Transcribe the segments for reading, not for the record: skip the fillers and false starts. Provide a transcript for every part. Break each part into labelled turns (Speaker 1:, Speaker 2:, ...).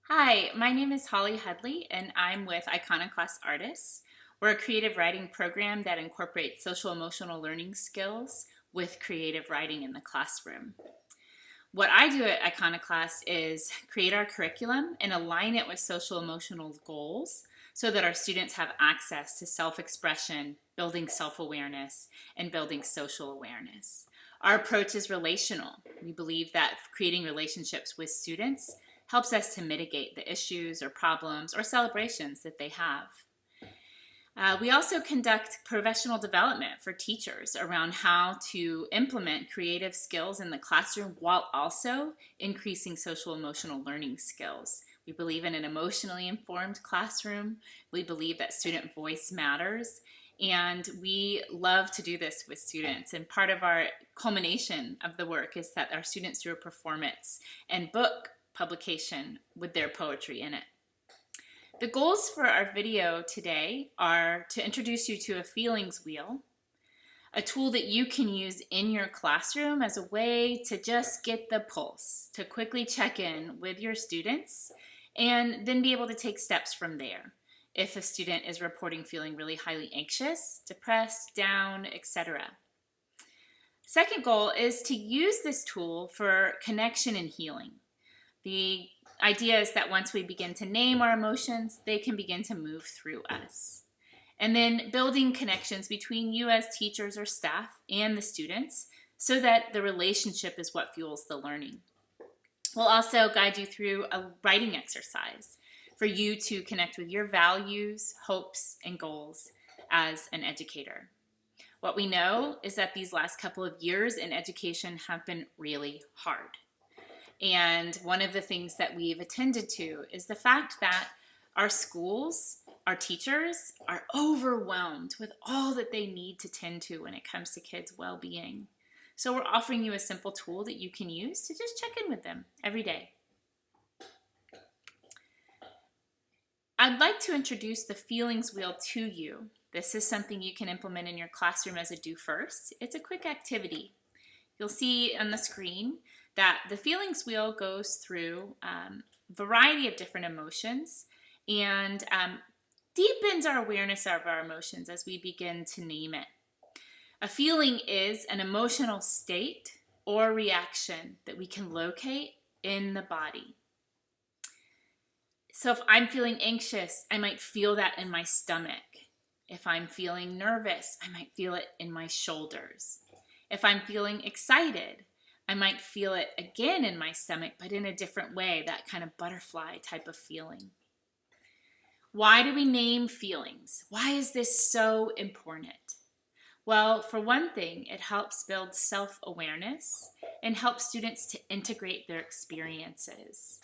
Speaker 1: Hi, my name is Holly Hudley, and I'm with Iconoclast Artists. We're a creative writing program that incorporates social emotional learning skills with creative writing in the classroom. What I do at Iconoclast is create our curriculum and align it with social emotional goals so that our students have access to self-expression, building self-awareness, and building social awareness. Our approach is relational. We believe that creating relationships with students helps us to mitigate the issues or problems or celebrations that they have. We also conduct professional development for teachers around how to implement creative skills in the classroom while also increasing social emotional learning skills. We believe in an emotionally informed classroom. We believe that student voice matters. And we love to do this with students. And part of our culmination of the work is that our students do a performance and book publication with their poetry in it. The goals for our video today are to introduce you to a feelings wheel, a tool that you can use in your classroom as a way to just get the pulse, to quickly check in with your students, and then be able to take steps from there. If a student is reporting feeling really highly anxious, depressed, down, etc. Second goal is to use this tool for connection and healing. The idea is that once we begin to name our emotions, they can begin to move through us. And then building connections between you as teachers or staff and the students so that the relationship is what fuels the learning. We'll also guide you through a writing exercise for you to connect with your values, hopes, and goals as an educator. What we know is that these last couple of years in education have been really hard. And one of the things that we've attended to is the fact that our schools, our teachers are overwhelmed with all that they need to tend to when it comes to kids' well-being. So we're offering you a simple tool that you can use to just check in with them every day. I'd like to introduce the feelings wheel to you. This is something you can implement in your classroom as a do first. It's a quick activity. You'll see on the screen that the feelings wheel goes through a variety of different emotions and deepens our awareness of our emotions as we begin to name it. A feeling is an emotional state or reaction that we can locate in the body. So if I'm feeling anxious, I might feel that in my stomach. If I'm feeling nervous, I might feel it in my shoulders. If I'm feeling excited, I might feel it again in my stomach, but in a different way, that kind of butterfly type of feeling. Why do we name feelings? Why is this so important? Well, for one thing, it helps build self-awareness and helps students to integrate their experiences.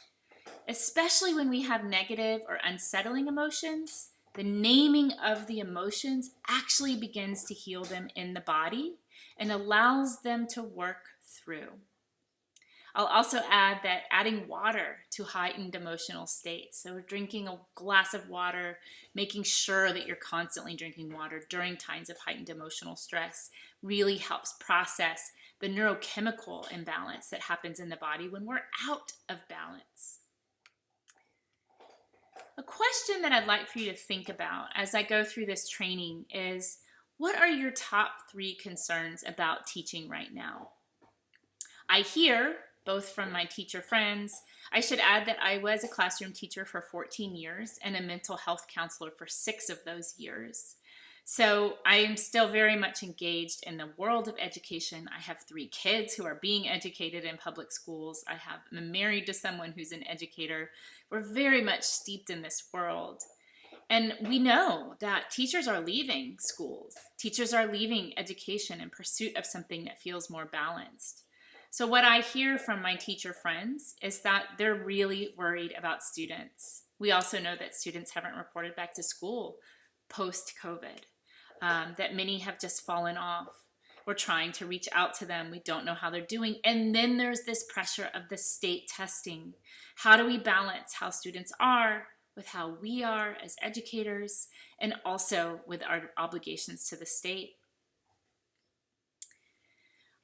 Speaker 1: Especially when we have negative or unsettling emotions, the naming of the emotions actually begins to heal them in the body and allows them to work through. I'll also add that adding water to heightened emotional states. So drinking a glass of water, making sure that you're constantly drinking water during times of heightened emotional stress really helps process the neurochemical imbalance that happens in the body when we're out of balance. A question that I'd like for you to think about as I go through this training is, what are your top 3 concerns about teaching right now? I hear, both from my teacher friends, I should add that I was a classroom teacher for 14 years and a mental health counselor for 6 of those years. So I am still very much engaged in the world of education. I have 3 kids who are being educated in public schools. I'm married to someone who's an educator. We're very much steeped in this world. And we know that teachers are leaving schools. Teachers are leaving education in pursuit of something that feels more balanced. So what I hear from my teacher friends is that they're really worried about students. We also know that students haven't reported back to school post-COVID. That many have just fallen off. We're trying to reach out to them. We don't know how they're doing. And then there's this pressure of the state testing. How do we balance how students are with how we are as educators and also with our obligations to the state?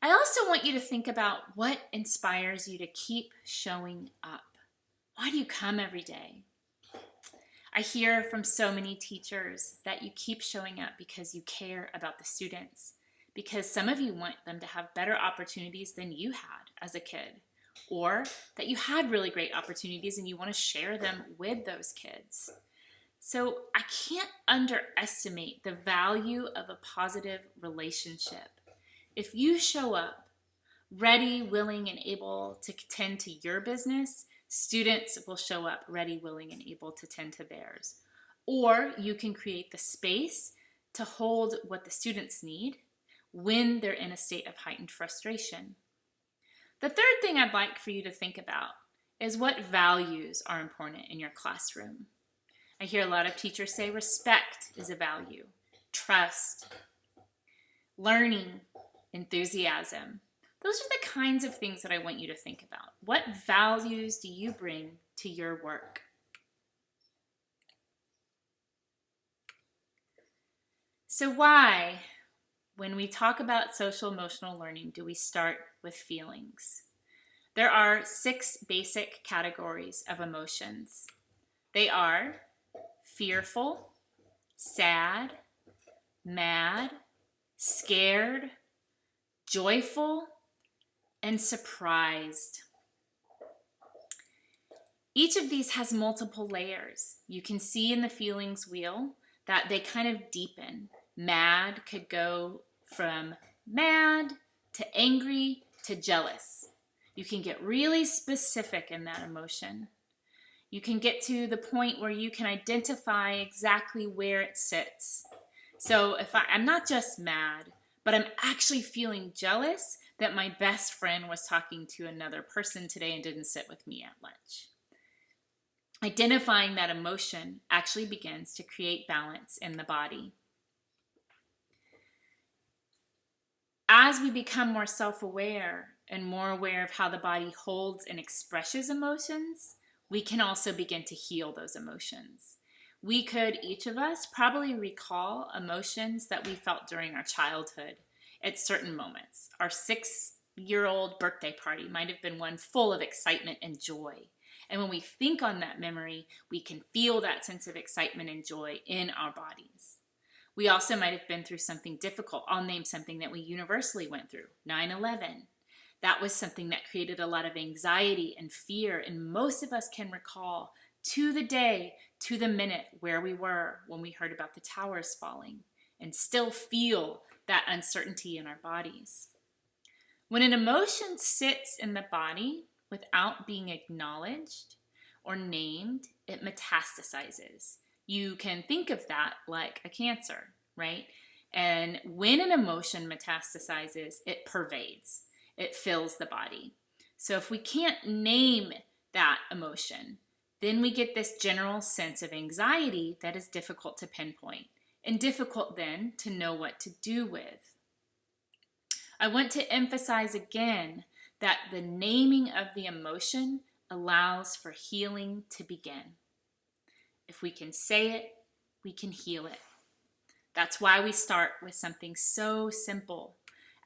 Speaker 1: I also want you to think about what inspires you to keep showing up. Why do you come every day? I hear from so many teachers that you keep showing up because you care about the students, because some of you want them to have better opportunities than you had as a kid, or that you had really great opportunities and you want to share them with those kids. So I can't underestimate the value of a positive relationship. If you show up ready, willing, and able to tend to your business, students will show up ready, willing, and able to tend to theirs. Or you can create the space to hold what the students need when they're in a state of heightened frustration. The third thing I'd like for you to think about is what values are important in your classroom. I hear a lot of teachers say respect is a value, trust, learning, enthusiasm. Those are the kinds of things that I want you to think about. What values do you bring to your work? So why, when we talk about social emotional learning, do we start with feelings? There are 6 basic categories of emotions. They are fearful, sad, mad, scared, joyful, and surprised. Each of these has multiple layers. You can see in the feelings wheel that they kind of deepen. Mad could go from mad to angry to jealous. You can get really specific in that emotion. You can get to the point where you can identify exactly where it sits. So if I'm not just mad, but I'm actually feeling jealous that my best friend was talking to another person today and didn't sit with me at lunch. Identifying that emotion actually begins to create balance in the body. As we become more self-aware and more aware of how the body holds and expresses emotions, we can also begin to heal those emotions. We could, each of us, probably recall emotions that we felt during our childhood at certain moments. Our 6-year-old birthday party might have been one full of excitement and joy. And when we think on that memory, we can feel that sense of excitement and joy in our bodies. We also might have been through something difficult. I'll name something that we universally went through, 9/11. That was something that created a lot of anxiety and fear, and most of us can recall to the day, to the minute, where we were when we heard about the towers falling, and still feel that uncertainty in our bodies. When an emotion sits in the body without being acknowledged or named, it metastasizes. You can think of that like a cancer, right? And when an emotion metastasizes, it pervades. It fills the body. So if we can't name that emotion, then we get this general sense of anxiety that is difficult to pinpoint and difficult then to know what to do with. I want to emphasize again that the naming of the emotion allows for healing to begin. If we can say it, we can heal it. That's why we start with something so simple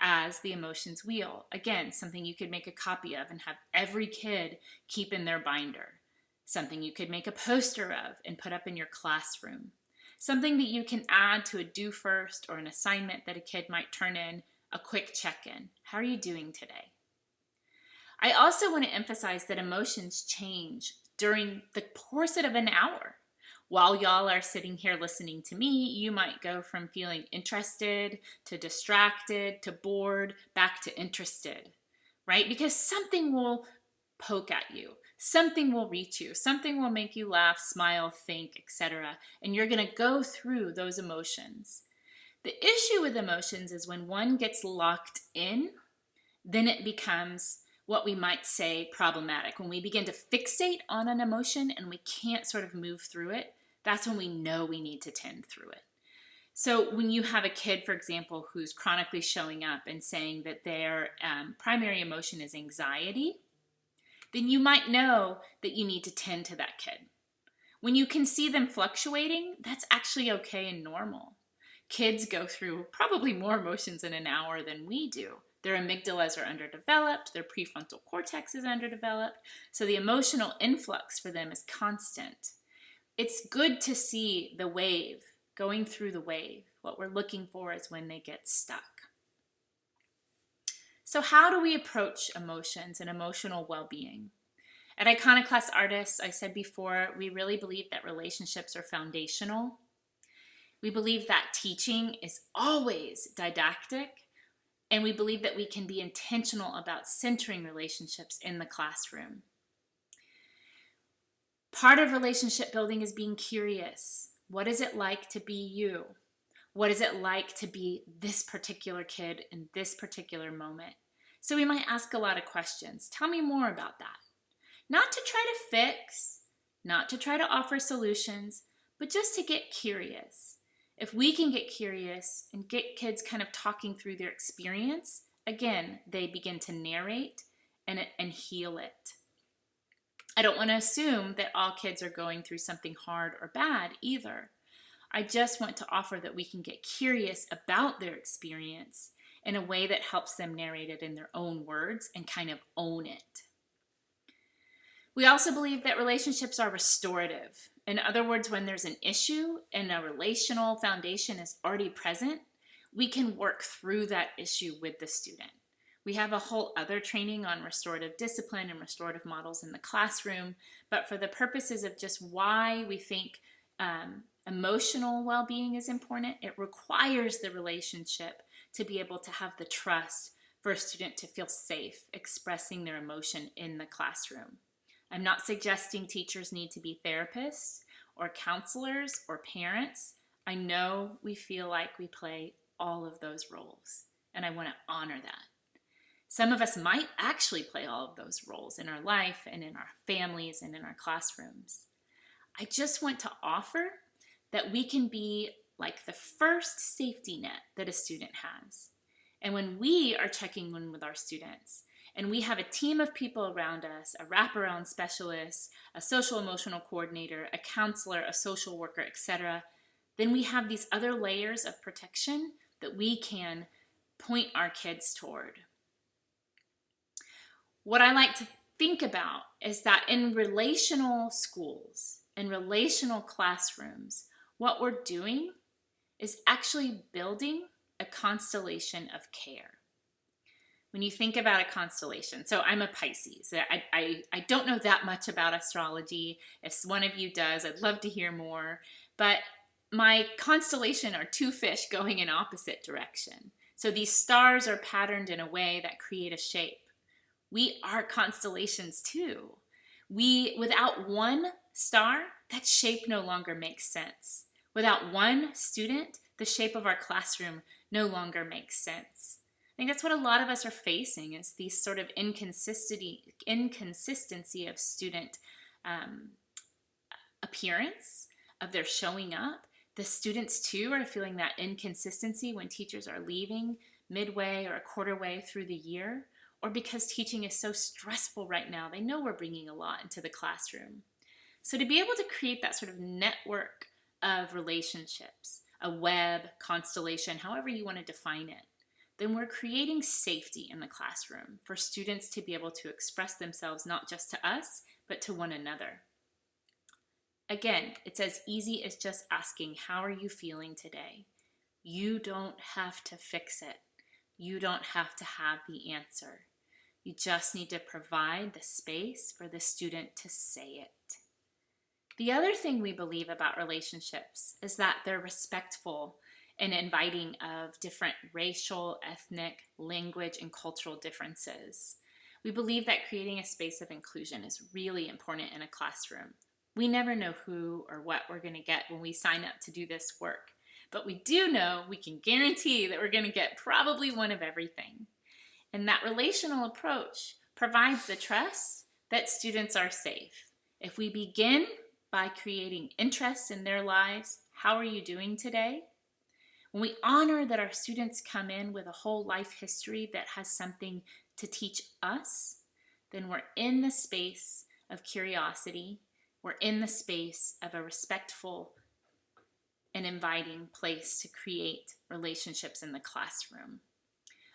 Speaker 1: as the emotions wheel. Again, something you could make a copy of and have every kid keep in their binder. Something you could make a poster of and put up in your classroom. Something that you can add to a do first or an assignment that a kid might turn in, a quick check-in. How are you doing today? I also want to emphasize that emotions change during the course of an hour. While y'all are sitting here listening to me, you might go from feeling interested to distracted to bored back to interested, right? Because something will poke at you, something will reach you, something will make you laugh, smile, think, etc. And you're going to go through those emotions. The issue with emotions is when one gets locked in, then it becomes what we might say problematic. When we begin to fixate on an emotion and we can't sort of move through it, that's when we know we need to tend through it. So when you have a kid, for example, who's chronically showing up and saying that their primary emotion is anxiety, then you might know that you need to tend to that kid. When you can see them fluctuating, that's actually okay and normal. Kids go through probably more emotions in an hour than we do. Their amygdalas are underdeveloped, their prefrontal cortex is underdeveloped, so the emotional influx for them is constant. It's good to see the wave, going through the wave. What we're looking for is when they get stuck. So how do we approach emotions and emotional well-being? At Iconoclast Artists, I said before, we really believe that relationships are foundational. We believe that teaching is always didactic, and we believe that we can be intentional about centering relationships in the classroom. Part of relationship building is being curious. What is it like to be you? What is it like to be this particular kid in this particular moment? So we might ask a lot of questions. Tell me more about that. Not to try to fix, not to try to offer solutions, but just to get curious. If we can get curious and get kids kind of talking through their experience, again, they begin to narrate and heal it. I don't want to assume that all kids are going through something hard or bad either. I just want to offer that we can get curious about their experience in a way that helps them narrate it in their own words and kind of own it. We also believe that relationships are restorative. In other words, when there's an issue and a relational foundation is already present, we can work through that issue with the student. We have a whole other training on restorative discipline and restorative models in the classroom, but for the purposes of just why we think emotional well-being is important, it requires the relationship to be able to have the trust for a student to feel safe expressing their emotion in the classroom. I'm not suggesting teachers need to be therapists or counselors or parents. I know we feel like we play all of those roles, and I want to honor that. Some of us might actually play all of those roles in our life and in our families and in our classrooms. I just want to offer that we can be like the first safety net that a student has. And when we are checking in with our students, and we have a team of people around us, a wraparound specialist, a social emotional coordinator, a counselor, a social worker, etc., then we have these other layers of protection that we can point our kids toward. What I like to think about is that in relational schools, in relational classrooms, what we're doing is actually building a constellation of care. When you think about a constellation, so I'm a Pisces. I don't know that much about astrology. If one of you does, I'd love to hear more. But my constellation are two fish going in opposite direction. So these stars are patterned in a way that create a shape. We are constellations too. Without one star, that shape no longer makes sense. Without one student, the shape of our classroom no longer makes sense. I think that's what a lot of us are facing, is these sort of inconsistency of student appearance, of their showing up. The students too are feeling that inconsistency when teachers are leaving midway or a quarter way through the year, or because teaching is so stressful right now, they know we're bringing a lot into the classroom. So to be able to create that sort of network of relationships, a web, constellation, however you want to define it, then we're creating safety in the classroom for students to be able to express themselves not just to us, but to one another. Again, it's as easy as just asking, how are you feeling today? You don't have to fix it. You don't have to have the answer. You just need to provide the space for the student to say it. The other thing we believe about relationships is that they're respectful and inviting of different racial, ethnic, language, and cultural differences. We believe that creating a space of inclusion is really important in a classroom. We never know who or what we're going to get when we sign up to do this work, but we do know we can guarantee that we're going to get probably one of everything. And that relational approach provides the trust that students are safe. If we begin by creating interest in their lives, how are you doing today? When we honor that our students come in with a whole life history that has something to teach us, then we're in the space of curiosity. We're in the space of a respectful and inviting place to create relationships in the classroom.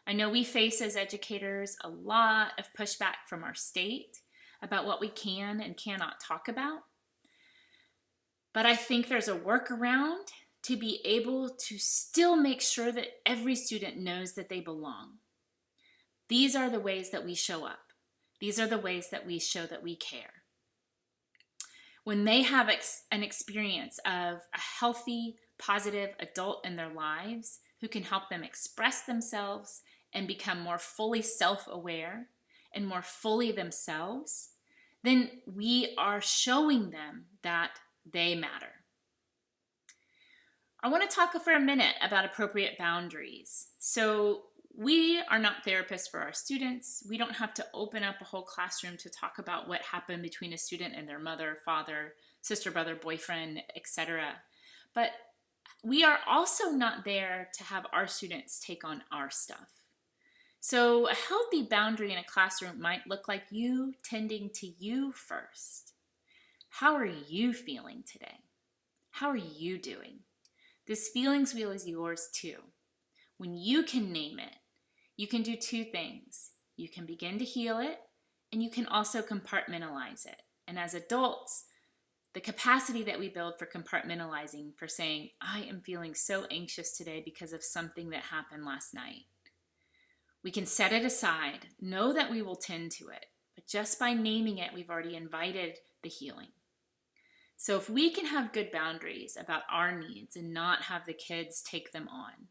Speaker 1: I know we face as educators a lot of pushback from our state about what we can and cannot talk about. But I think there's a workaround to be able to still make sure that every student knows that they belong. These are the ways that we show up. These are the ways that we show that we care. When they have an experience of a healthy, positive adult in their lives who can help them express themselves and become more fully self-aware and more fully themselves, then we are showing them that they matter. I want to talk for a minute about appropriate boundaries. So we are not therapists for our students. We don't have to open up a whole classroom to talk about what happened between a student and their mother, father, sister, brother, boyfriend, etc. But we are also not there to have our students take on our stuff. So a healthy boundary in a classroom might look like you tending to you first. How are you feeling today? How are you doing? This feelings wheel is yours too. When you can name it, you can do two things. You can begin to heal it, and you can also compartmentalize it. And as adults, the capacity that we build for compartmentalizing, for saying, I am feeling so anxious today because of something that happened last night. We can set it aside, know that we will tend to it, but just by naming it, we've already invited the healing. So if we can have good boundaries about our needs and not have the kids take them on,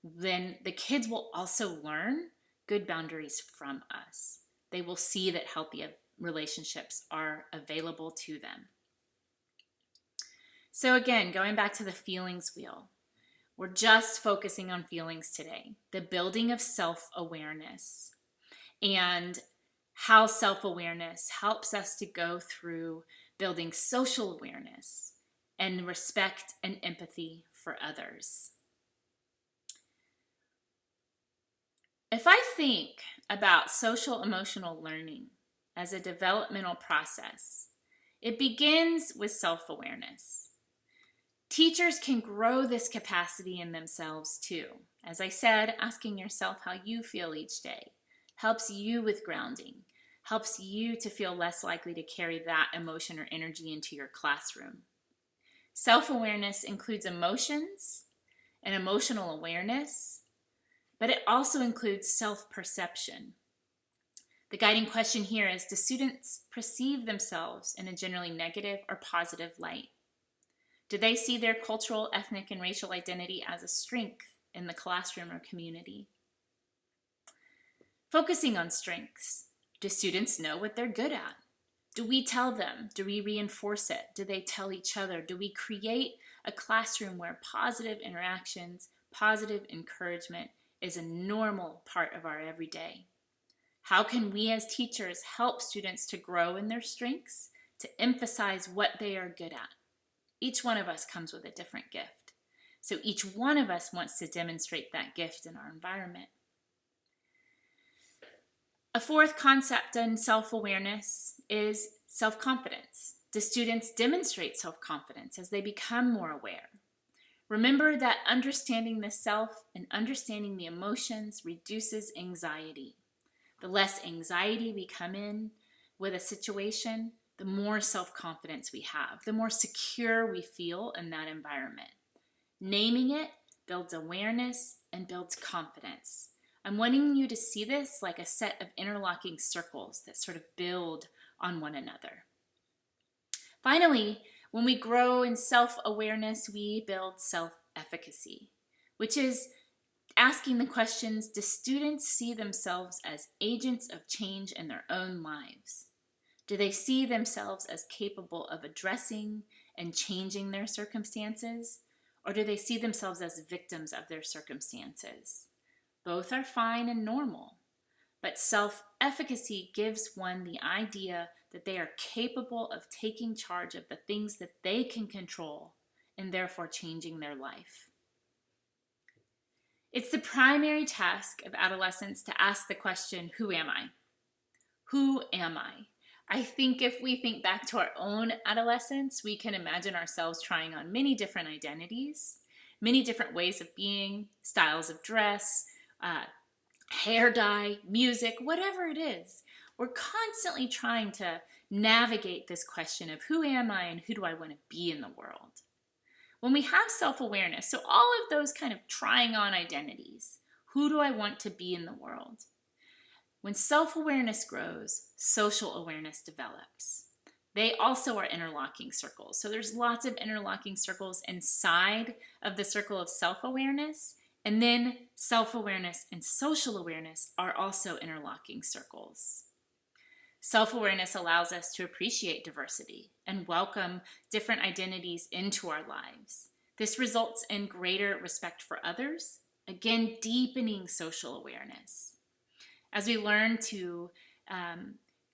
Speaker 1: then the kids will also learn good boundaries from us. They will see that healthy relationships are available to them. So again, going back to the feelings wheel, we're just focusing on feelings today, the building of self-awareness and how self-awareness helps us to go through building social awareness and respect and empathy for others. If I think about social emotional learning as a developmental process, it begins with self-awareness. Teachers can grow this capacity in themselves too. As I said, asking yourself how you feel each day helps you with grounding, helps you to feel less likely to carry that emotion or energy into your classroom. Self-awareness includes emotions and emotional awareness, but it also includes self-perception. The guiding question here is, do students perceive themselves in a generally negative or positive light? Do they see their cultural, ethnic, and racial identity as a strength in the classroom or community? Focusing on strengths. Do students know what they're good at? Do we tell them? Do we reinforce it? Do they tell each other? Do we create a classroom where positive interactions, positive encouragement is a normal part of our everyday? How can we as teachers help students to grow in their strengths, to emphasize what they are good at? Each one of us comes with a different gift. So each one of us wants to demonstrate that gift in our environment. A fourth concept in self-awareness is self-confidence. Do students demonstrate self-confidence as they become more aware? Remember that understanding the self and understanding the emotions reduces anxiety. The less anxiety we come in with a situation, the more self-confidence we have, the more secure we feel in that environment. Naming it builds awareness and builds confidence. I'm wanting you to see this like a set of interlocking circles that sort of build on one another. Finally, when we grow in self-awareness, we build self-efficacy, which is asking the questions, do students see themselves as agents of change in their own lives? Do they see themselves as capable of addressing and changing their circumstances? Or do they see themselves as victims of their circumstances? Both are fine and normal, but self-efficacy gives one the idea that they are capable of taking charge of the things that they can control and therefore changing their life. It's the primary task of adolescents to ask the question, who am I? Who am I? I think if we think back to our own adolescence, we can imagine ourselves trying on many different identities, many different ways of being, styles of dress, hair dye, music, whatever it is. We're constantly trying to navigate this question of who am I and who do I want to be in the world. When we have self-awareness, so all of those kind of trying on identities, who do I want to be in the world? When self-awareness grows, social awareness develops. They also are interlocking circles. So there's lots of interlocking circles inside of the circle of self-awareness, and then self-awareness and social awareness are also interlocking circles. Self-awareness allows us to appreciate diversity and welcome different identities into our lives. This results in greater respect for others, again, deepening social awareness. As we learn to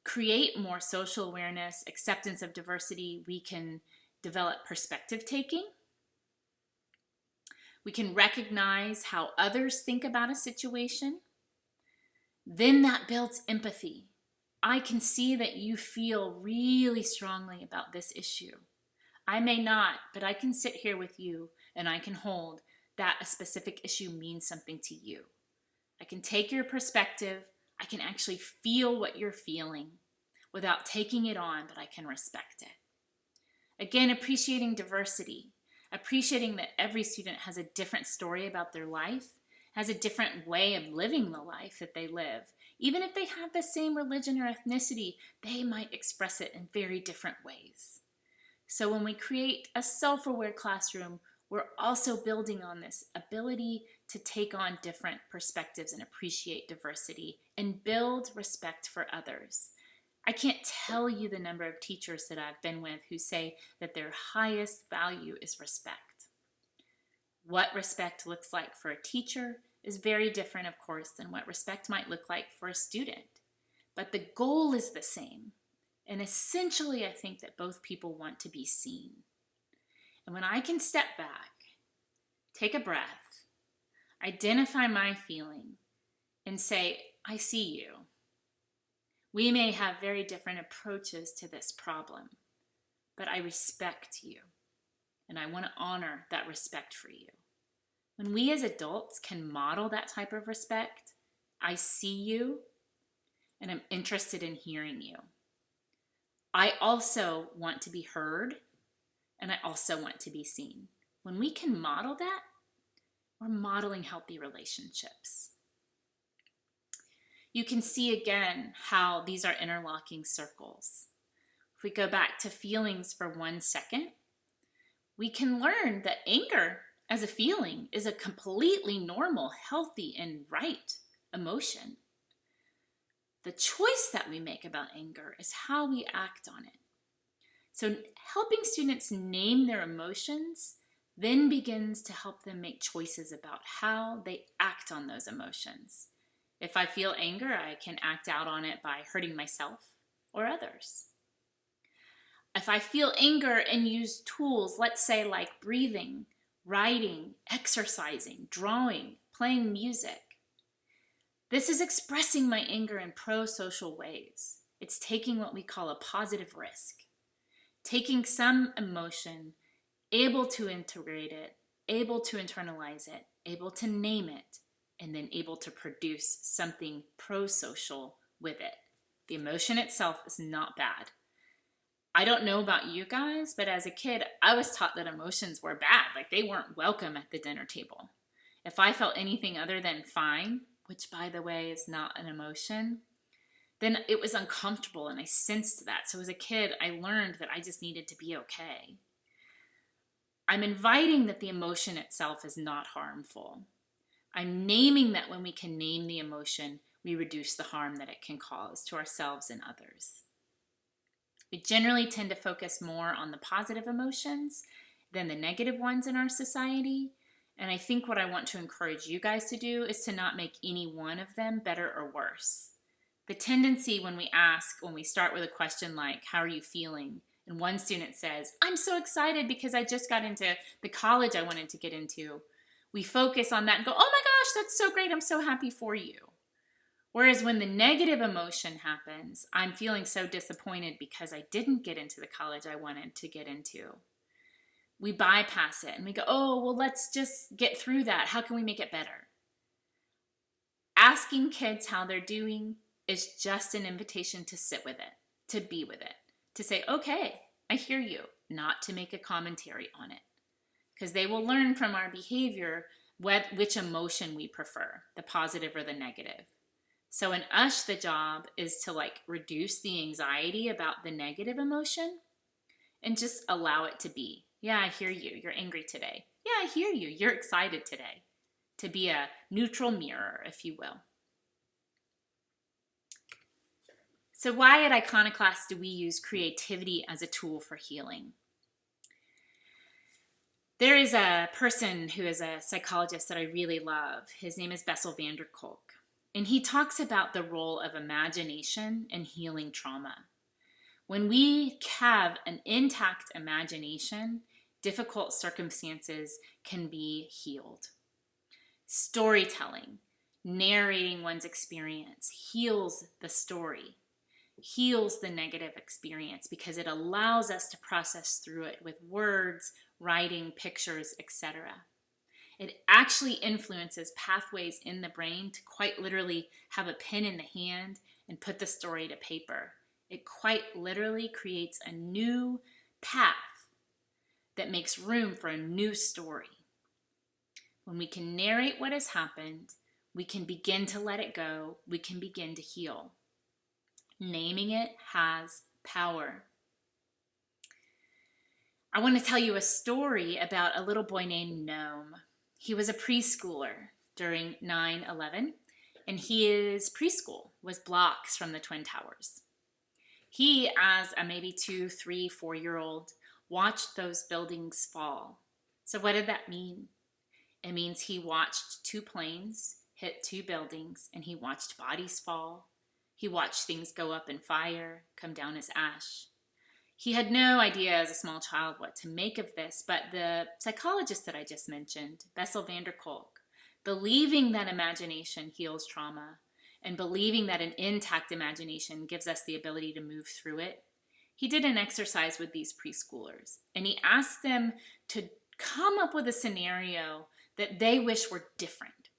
Speaker 1: create more social awareness, acceptance of diversity, we can develop perspective taking. We can recognize how others think about a situation. Then that builds empathy. I can see that you feel really strongly about this issue. I may not, but I can sit here with you and I can hold that a specific issue means something to you. I can take your perspective. I can actually feel what you're feeling without taking it on, but I can respect it. Again, appreciating diversity, appreciating that every student has a different story about their life, has a different way of living the life that they live. Even if they have the same religion or ethnicity, they might express it in very different ways. So when we create a self-aware classroom, we're also building on this ability to take on different perspectives and appreciate diversity and build respect for others. I can't tell you the number of teachers that I've been with who say that their highest value is respect. What respect looks like for a teacher is very different, of course, than what respect might look like for a student. But the goal is the same. And essentially, I think that both people want to be seen. And when I can step back, take a breath, identify my feeling, and say, I see you. We may have very different approaches to this problem, but I respect you. And I want to honor that respect for you. When we as adults can model that type of respect, I see you and I'm interested in hearing you. I also want to be heard and I also want to be seen. When we can model that, we're modeling healthy relationships. You can see again how these are interlocking circles. If we go back to feelings for 1 second, we can learn that anger as a feeling is a completely normal, healthy, and right emotion. The choice that we make about anger is how we act on it. So helping students name their emotions then begins to help them make choices about how they act on those emotions. If I feel anger, I can act out on it by hurting myself or others. If I feel anger and use tools, let's say like breathing, writing, exercising, drawing, playing music, this is expressing my anger in pro-social ways. It's taking what we call a positive risk, taking some emotion, able to integrate it, able to internalize it, able to name it, and then able to produce something pro-social with it. The emotion itself is not bad. I don't know about you guys, but as a kid, I was taught that emotions were bad, like they weren't welcome at the dinner table. If I felt anything other than fine, which by the way is not an emotion, then it was uncomfortable and I sensed that. So as a kid, I learned that I just needed to be okay. I'm inviting that the emotion itself is not harmful. I'm naming that when we can name the emotion, we reduce the harm that it can cause to ourselves and others. We generally tend to focus more on the positive emotions than the negative ones in our society. And I think what I want to encourage you guys to do is to not make any one of them better or worse. The tendency when we start with a question like, how are you feeling? And one student says, I'm so excited because I just got into the college I wanted to get into. We focus on that and go, oh my gosh, that's so great. I'm so happy for you. Whereas when the negative emotion happens, I'm feeling so disappointed because I didn't get into the college I wanted to get into. We bypass it and we go, oh, well, let's just get through that. How can we make it better? Asking kids how they're doing is just an invitation to sit with it, to be with it, to say, okay, I hear you, not to make a commentary on it. Because they will learn from our behavior which emotion we prefer, the positive or the negative. So in us, the job is to reduce the anxiety about the negative emotion and just allow it to be. Yeah, I hear you. You're angry today. Yeah, I hear you. You're excited today. To be a neutral mirror, if you will. So why at Iconoclast do we use creativity as a tool for healing? There is a person who is a psychologist that I really love. His name is Bessel van der Kolk. And he talks about the role of imagination in healing trauma. When we have an intact imagination, difficult circumstances can be healed. Storytelling, narrating one's experience, heals the story, heals the negative experience because it allows us to process through it with words, writing, pictures, etc. It actually influences pathways in the brain to quite literally have a pen in the hand and put the story to paper. It quite literally creates a new path that makes room for a new story. When we can narrate what has happened, we can begin to let it go. We can begin to heal. Naming it has power. I want to tell you a story about a little boy named Noam. He was a preschooler during 9/11, and his preschool was blocks from the Twin Towers. He, as a maybe 2, 3, 4-year-old, watched those buildings fall. So what did that mean? It means he watched 2 planes hit 2 buildings, and he watched bodies fall. He watched things go up in fire, come down as ash. He had no idea as a small child what to make of this, but the psychologist that I just mentioned, Bessel van der Kolk, believing that imagination heals trauma and believing that an intact imagination gives us the ability to move through it, he did an exercise with these preschoolers, and he asked them to come up with a scenario that they wish were different.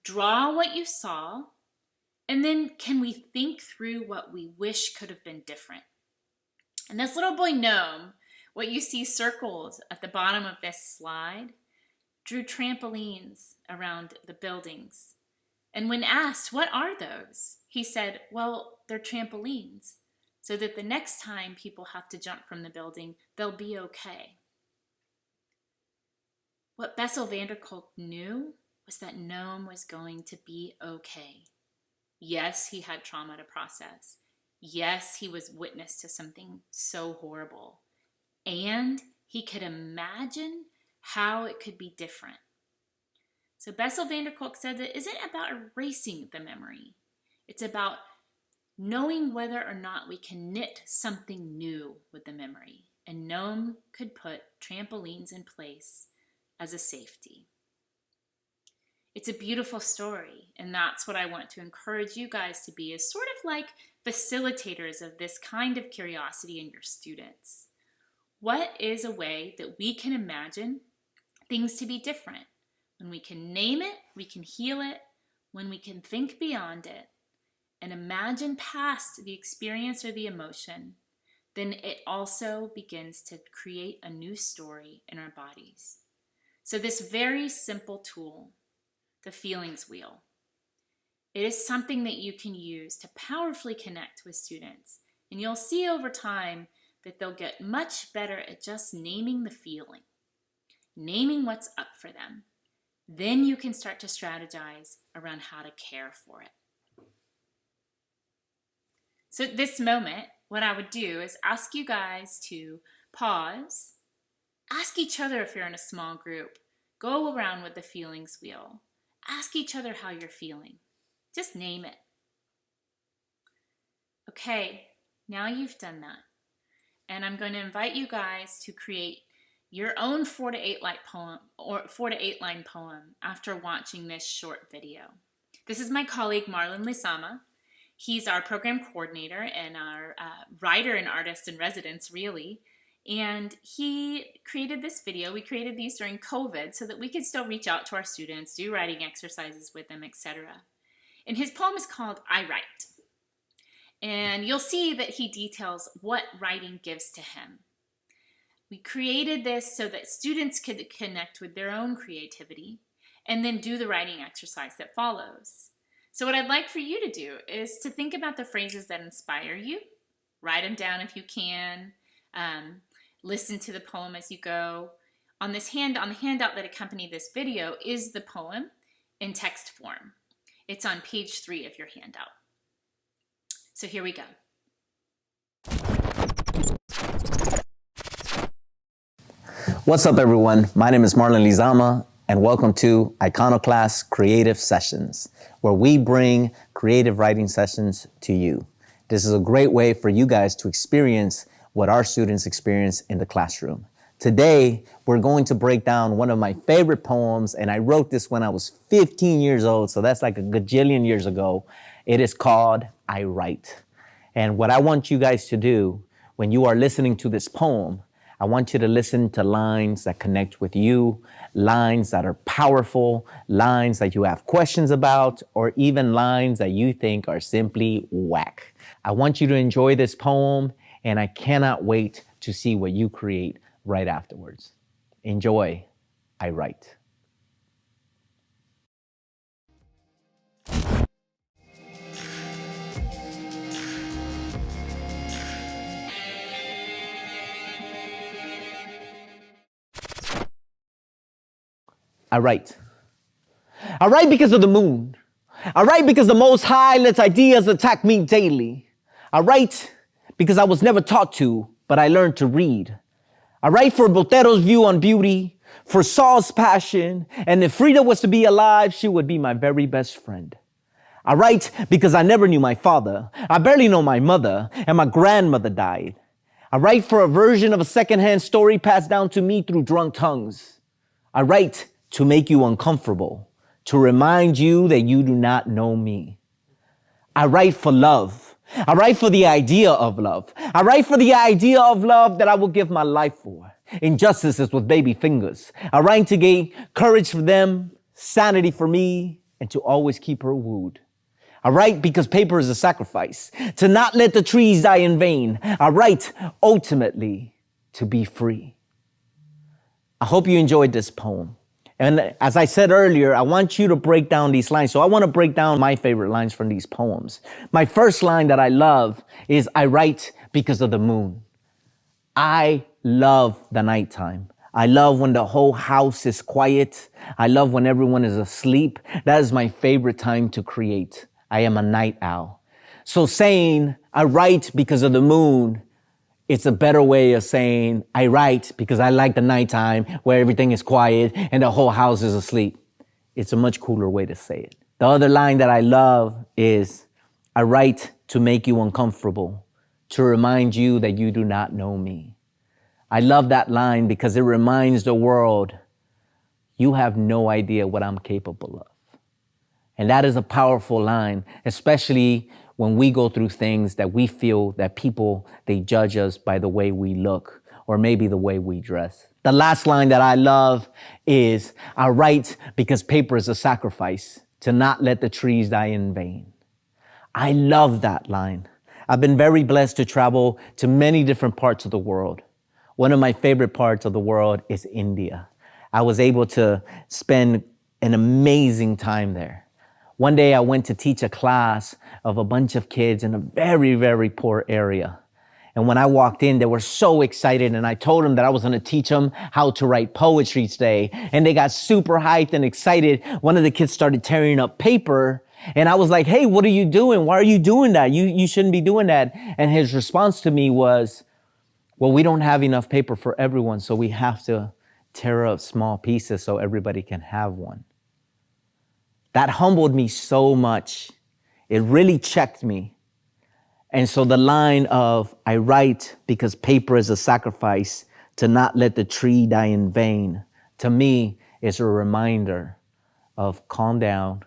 Speaker 1: Draw what you saw, and then can we think through what we wish could have been different? And this little boy, Noam, what you see circled at the bottom of this slide, drew trampolines around the buildings. And when asked, what are those? He said, well, they're trampolines, so that the next time people have to jump from the building, they'll be okay. What Bessel van der Kolk knew was that Noam was going to be okay. Yes, he had trauma to process. Yes, he was witness to something so horrible. And he could imagine how it could be different. So Bessel van der Kolk said that it isn't about erasing the memory. It's about knowing whether or not we can knit something new with the memory. And Noam could put trampolines in place as a safety. It's a beautiful story, and that's what I want to encourage you guys to be, is sort of like facilitators of this kind of curiosity in your students. What is a way that we can imagine things to be different? When we can name it, we can heal it. When we can think beyond it and imagine past the experience or the emotion, then it also begins to create a new story in our bodies. So this very simple tool, the feelings wheel, it is something that you can use to powerfully connect with students. And you'll see over time that they'll get much better at just naming the feeling, naming what's up for them. Then you can start to strategize around how to care for it. So at this moment, what I would do is ask you guys to pause, ask each other if you're in a small group, go around with the feelings wheel, ask each other how you're feeling. Just name it. Okay, now you've done that. And I'm going to invite you guys to create your own 4 to 8 line poem after watching this short video. This is my colleague Marlon Lisama. He's our program coordinator and our writer and artist in residence, really. And he created this video. We created these during COVID so that we could still reach out to our students, do writing exercises with them, etc. And his poem is called I Write. And you'll see that he details what writing gives to him. We created this so that students could connect with their own creativity and then do the writing exercise that follows. So what I'd like for you to do is to think about the phrases that inspire you. Write them down if you can. Listen to the poem as you go. On the handout that accompanied this video is the poem in text form. It's on page 3 of your handout. So here we go.
Speaker 2: What's up, everyone? My name is Marlon Lizama, and welcome to Iconoclast Creative Sessions, where we bring creative writing sessions to you. This is a great way for you guys to experience what our students experience in the classroom. Today, we're going to break down one of my favorite poems, and I wrote this when I was 15 years old, so that's like a gajillion years ago. It is called I Write. And what I want you guys to do when you are listening to this poem, I want you to listen to lines that connect with you, lines that are powerful, lines that you have questions about, or even lines that you think are simply whack. I want you to enjoy this poem, and I cannot wait to see what you create right afterwards. Enjoy, I Write. I write. I write because of the moon. I write because the Most High lets ideas attack me daily. I write because I was never taught to, but I learned to read. I write for Botero's view on beauty, for Saul's passion, and if Frida was to be alive, she would be my very best friend. I write because I never knew my father. I barely know my mother, and my grandmother died. I write for a version of a secondhand story passed down to me through drunk tongues. I write to make you uncomfortable, to remind you that you do not know me. I write for love. I write for the idea of love. I write for the idea of love that I will give my life for. Injustices with baby fingers. I write to gain courage for them, sanity for me, and to always keep her wooed. I write because paper is a sacrifice, to not let the trees die in vain. I write ultimately to be free. I hope you enjoyed this poem. And as I said earlier, I want you to break down these lines. So I want to break down my favorite lines from these poems. My first line that I love is, I write because of the moon. I love the nighttime. I love when the whole house is quiet. I love when everyone is asleep. That is my favorite time to create. I am a night owl. So saying, I write because of the moon, it's a better way of saying, I write because I like the nighttime where everything is quiet and the whole house is asleep. It's a much cooler way to say it. The other line that I love is, I write to make you uncomfortable, to remind you that you do not know me. I love that line because it reminds the world, you have no idea what I'm capable of. And that is a powerful line, especially when we go through things that we feel that people, they judge us by the way we look or maybe the way we dress. The last line that I love is, I write because paper is a sacrifice, to not let the trees die in vain. I love that line. I've been very blessed to travel to many different parts of the world. One of my favorite parts of the world is India. I was able to spend an amazing time there. One day I went to teach a class of a bunch of kids in a very, very poor area. And when I walked in, they were so excited, and I told them that I was going to teach them how to write poetry today. And they got super hyped and excited. One of the kids started tearing up paper, and I was like, hey, what are you doing? Why are you doing that? You shouldn't be doing that. And his response to me was, well, we don't have enough paper for everyone, so we have to tear up small pieces so everybody can have one. That humbled me so much. It really checked me. And so the line of, I write because paper is a sacrifice, to not let the tree die in vain, to me is a reminder of calm down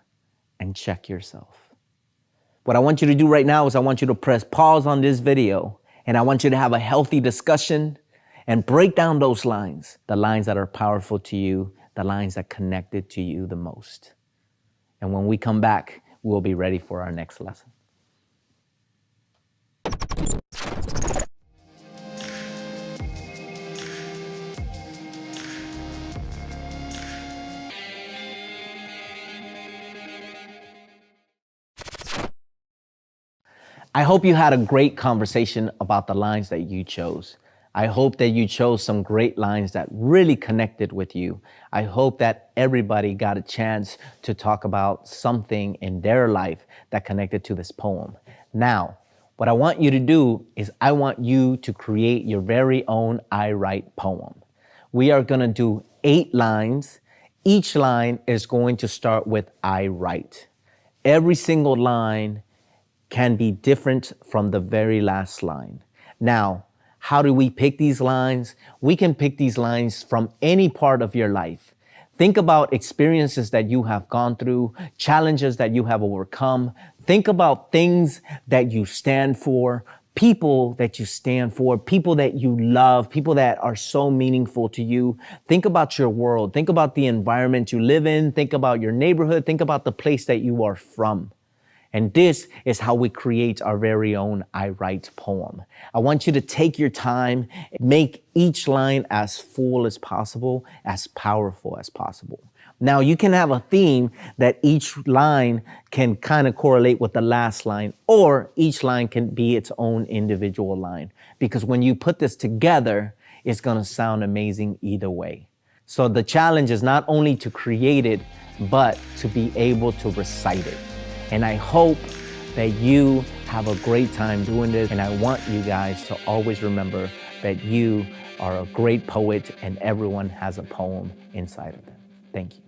Speaker 2: and check yourself. What I want you to do right now is I want you to press pause on this video, and I want you to have a healthy discussion and break down those lines, the lines that are powerful to you, the lines that connected to you the most. And when we come back, we'll be ready for our next lesson. I hope you had a great conversation about the lines that you chose. I hope that you chose some great lines that really connected with you. I hope that everybody got a chance to talk about something in their life that connected to this poem. Now, what I want you to do is I want you to create your very own I Write poem. We are gonna do 8 lines. Each line is going to start with I write. Every single line can be different from the very last line. Now, how do we pick these lines? We can pick these lines from any part of your life. Think about experiences that you have gone through, challenges that you have overcome. Think about things that you stand for, people that you stand for, people that you love, people that are so meaningful to you. Think about your world. Think about the environment you live in. Think about your neighborhood. Think about the place that you are from. And this is how we create our very own I Write poem. I want you to take your time, make each line as full as possible, as powerful as possible. Now, you can have a theme that each line can kind of correlate with the last line, or each line can be its own individual line. Because when you put this together, it's going to sound amazing either way. So the challenge is not only to create it, but to be able to recite it. And I hope that you have a great time doing this. And I want you guys to always remember that you are a great poet and everyone has a poem inside of them. Thank you.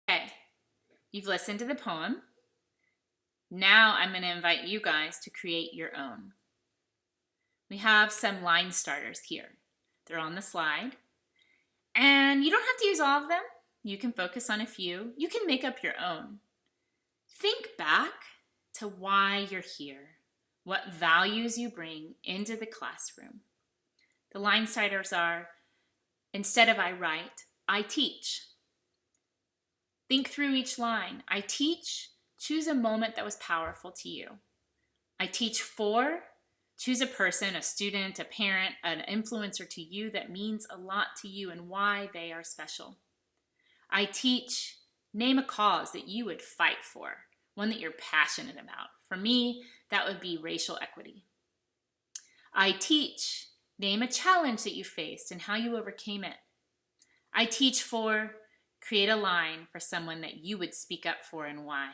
Speaker 1: Okay, you've listened to the poem. Now I'm going to invite you guys to create your own. We have some line starters here. They're on the slide. And you don't have to use all of them. You can focus on a few. You can make up your own. Think back to why you're here, what values you bring into the classroom. The line starters are, instead of I write, I teach. Think through each line. I teach, choose a moment that was powerful to you. I teach for, choose a person, a student, a parent, an influencer to you that means a lot to you and why they are special. I teach, name a cause that you would fight for, one that you're passionate about. For me, that would be racial equity. I teach, name a challenge that you faced and how you overcame it. I teach for, create a line for someone that you would speak up for and why.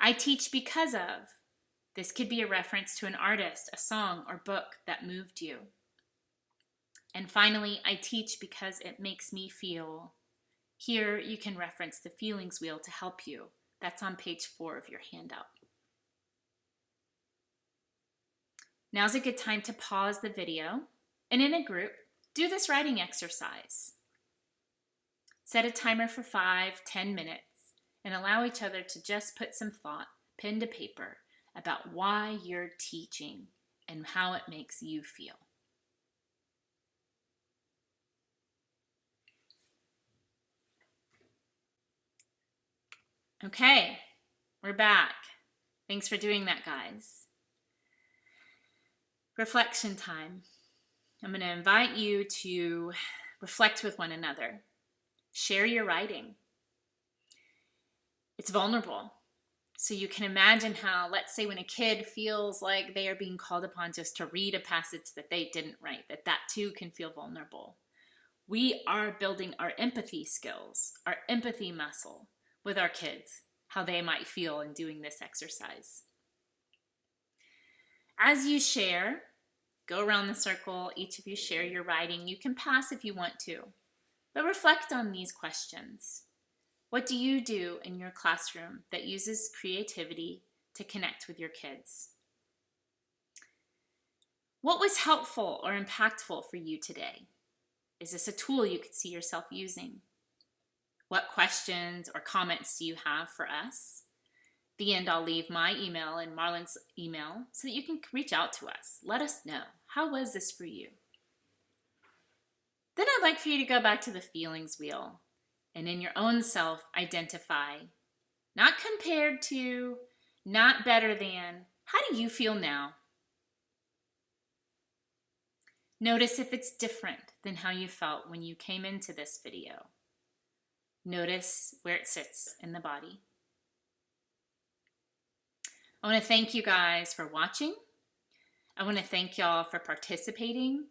Speaker 1: I teach because of, this could be a reference to an artist, a song, or book that moved you. And finally, I teach because it makes me feel. Here you can reference the feelings wheel to help you. That's on page 4 of your handout. Now's a good time to pause the video and in a group, do this writing exercise. Set a timer for 5-10 minutes and allow each other to just put some thought, pen to paper, about why you're teaching and how it makes you feel. Okay, we're back. Thanks for doing that, guys. Reflection time. I'm going to invite you to reflect with one another. Share your writing. It's vulnerable. So you can imagine how, let's say when a kid feels like they are being called upon just to read a passage that they didn't write, that too can feel vulnerable. We are building our empathy skills, our empathy muscle with our kids, how they might feel in doing this exercise. As you share, go around the circle, each of you share your writing. You can pass if you want to, but reflect on these questions. What do you do in your classroom that uses creativity to connect with your kids? What was helpful or impactful for you today? Is this a tool you could see yourself using? What questions or comments do you have for us? the end, I'll leave my email and Marlon's email so that you can reach out to us. Let us know. How was this for you? Then I'd like for you to go back to the feelings wheel and in your own self identify, not compared to, not better than, how do you feel now? Notice if it's different than how you felt when you came into this video. Notice where it sits in the body. I want to thank you guys for watching. I want to thank y'all for participating.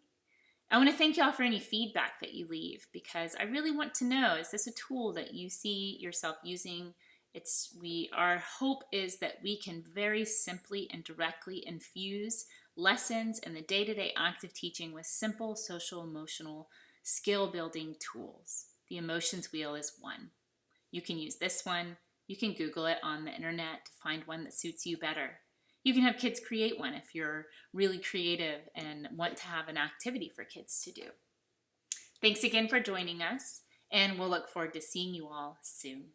Speaker 1: I want to thank y'all for any feedback that you leave, because I really want to know, is this a tool that you see yourself using? Our hope is that we can very simply and directly infuse lessons in the day-to-day active teaching with simple social emotional skill building tools. The emotions wheel is one. You can use this one. You can Google it on the internet to find one that suits you better. You can have kids create one if you're really creative and want to have an activity for kids to do. Thanks again for joining us, and we'll look forward to seeing you all soon.